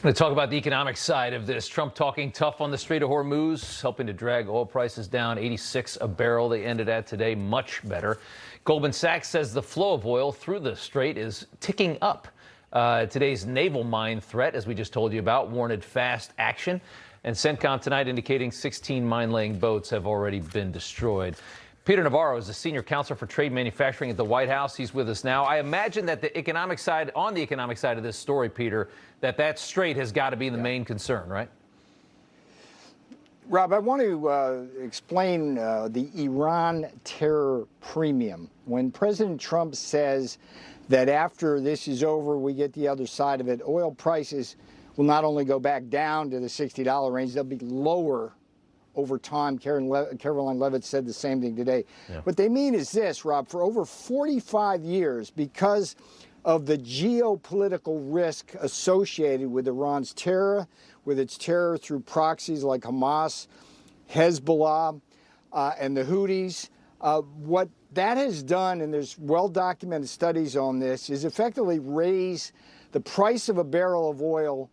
Going to talk about the economic side of this. Trump talking tough on the Strait of Hormuz, helping to drag oil prices down. 86 a barrel they ended at today, much better. Goldman Sachs says the flow of oil through the strait is ticking up. Today's naval mine threat, as we just told you about, warranted fast action. And CENTCOM tonight indicating 16 mine-laying boats have already been destroyed. Peter Navarro is the senior counselor for trade manufacturing at the White House. He's with us now. I imagine that the economic side of this story, Peter, that strait has got to be the main concern, right? Rob, I want to explain the Iran terror premium. When President Trump says that after this is over, we get the other side of it, oil prices will not only go back down to the $60 range, they'll be lower over time. Caroline Levitt said the same thing today. Yeah. What they mean is this, Rob, for over 45 years, because of the geopolitical risk associated with Iran's terror, with its terror through proxies like Hamas, Hezbollah, and the Houthis, what that has done, and there's well-documented studies on this, is effectively raise the price of a barrel of oil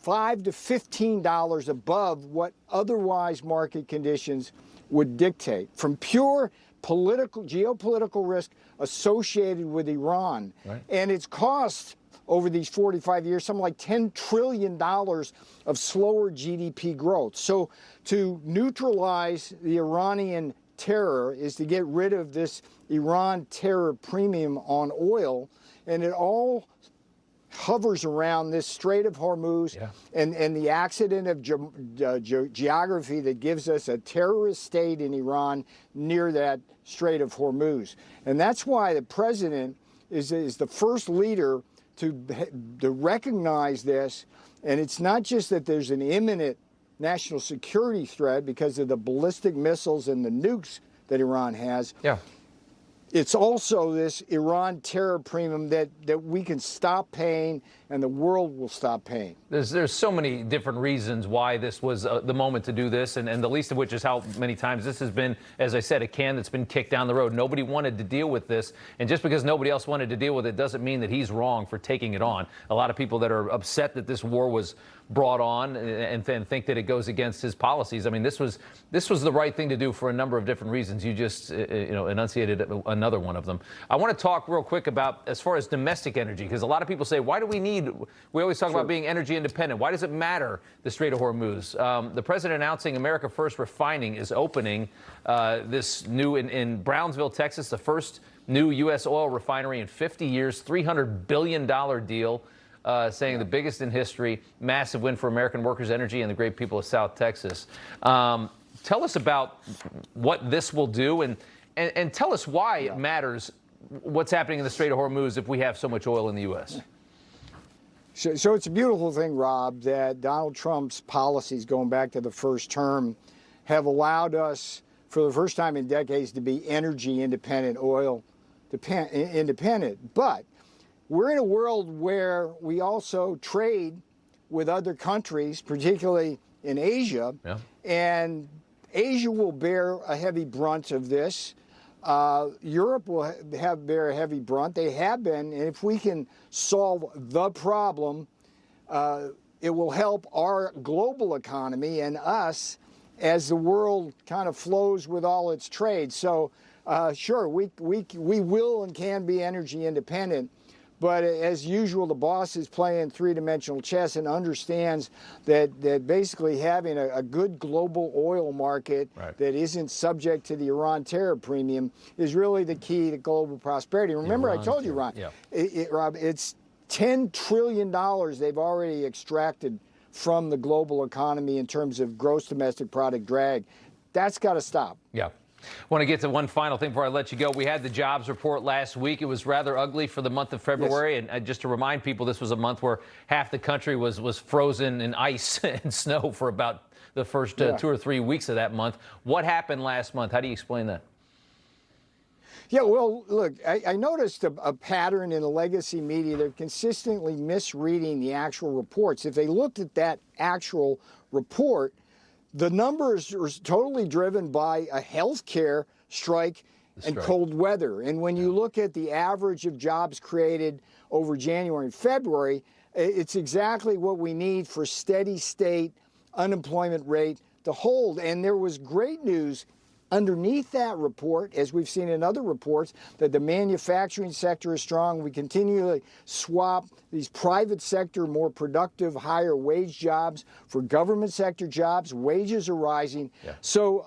$5 to $15 above what otherwise market conditions would dictate, from pure geopolitical risk associated with Iran. Right. And it's cost over these 45 years something like $10 trillion of slower GDP growth. So to neutralize the Iranian terror is to get rid of this Iran terror premium on oil, and it all hovers around this Strait of Hormuz and the accident of geography that gives us a terrorist state in Iran near that Strait of Hormuz. And that's why the president is the first leader to recognize this. And it's not just that there's an imminent national security threat because of the ballistic missiles and the nukes that Iran has. Yeah. It's also this Iran terror premium that we can stop paying and the world will stop paying. There's so many different reasons why this was the moment to do this, and the least of which is how many times this has been, as I said, a can that's been kicked down the road. Nobody wanted to deal with this, and just because nobody else wanted to deal with it doesn't mean that he's wrong for taking it on. A lot of people that are upset that this war was brought on and think that it goes against his policies. I mean, this was the right thing to do for a number of different reasons. You just enunciated another one of them. I want to talk real quick about as far as domestic energy, because a lot of people say, why do we always talk about being energy independent. Why does it matter, the Strait of Hormuz? The president announcing America First Refining is opening this new in Brownsville, Texas, the first new U.S. oil refinery in 50 years, $300 billion deal. Saying the biggest in history, massive win for American workers, energy, and the great people of South Texas. Tell us about what this will do, and tell us why it matters what's happening in the Strait of Hormuz if we have so much oil in the U.S. So it's a beautiful thing, Rob, that Donald Trump's policies going back to the first term have allowed us, for the first time in decades, to be energy independent, oil independent. But we're in a world where we also trade with other countries, particularly in Asia, and Asia will bear a heavy brunt of this. Europe will bear a heavy brunt. They have been, and if we can solve the problem, it will help our global economy and us as the world kind of flows with all its trade. So, sure, we will and can be energy independent. But as usual, the boss is playing three-dimensional chess and understands that basically having a good global oil market that isn't subject to the Iran terror premium is really the key to global prosperity. Remember, I told you, Ron, Rob, it's $10 trillion they've already extracted from the global economy in terms of gross domestic product drag. That's got to stop. Yeah. I want to get to one final thing before I let you go. We had the jobs report last week. It was rather ugly for the month of February. Yes. And just to remind people, this was a month where half the country was frozen in ice and snow for about the first 2 or 3 weeks of that month. What happened last month? How do you explain that? Yeah, well, look, I noticed a pattern in the legacy media. They're consistently misreading the actual reports. If they looked at that actual report, the numbers are totally driven by a healthcare strike and cold weather. And when you look at the average of jobs created over January and February, It's exactly what we need for steady state unemployment rate to hold. And there was great news underneath that report, as we've seen in other reports, that the manufacturing sector is strong. We continually swap these private sector, more productive, higher wage jobs for government sector jobs. Wages are rising. Yeah. So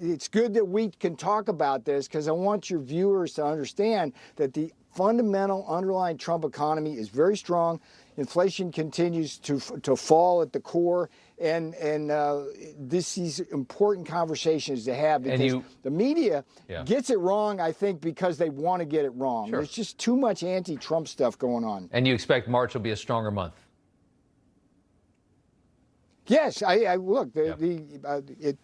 it's good that we can talk about this, because I want your viewers to understand that the fundamental underlying Trump economy is very strong. Inflation continues to fall at the core, and these important conversations to have, because the media gets it wrong, I think, because they want to get it wrong. Sure. There's just too much anti-Trump stuff going on. And you expect March will be a stronger month? Yes, I look.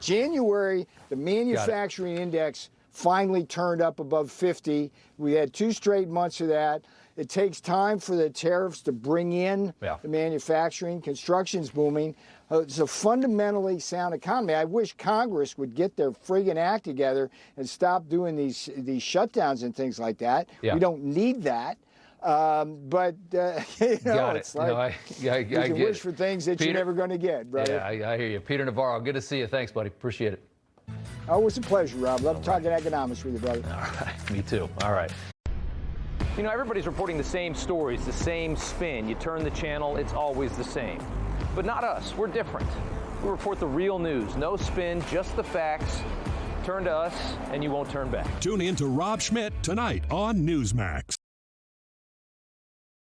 January, the manufacturing index finally turned up above 50. We had 2 straight months of that. It takes time for the tariffs to bring in the manufacturing. Construction's booming. It's a fundamentally sound economy. I wish Congress would get their friggin' act together and stop doing these shutdowns and things like that. Yeah. We don't need that. But it's like you can wish for things that you're never going to get, brother. Yeah, I hear you. Peter Navarro, good to see you. Thanks, buddy. Appreciate it. Always a pleasure, Rob. Love talking economics with you, brother. All right. Me too. All right. You know, everybody's reporting the same stories, the same spin. You turn the channel, it's always the same. But not us. We're different. We report the real news. No spin, just the facts. Turn to us, and you won't turn back. Tune in to Rob Schmitt Tonight on Newsmax.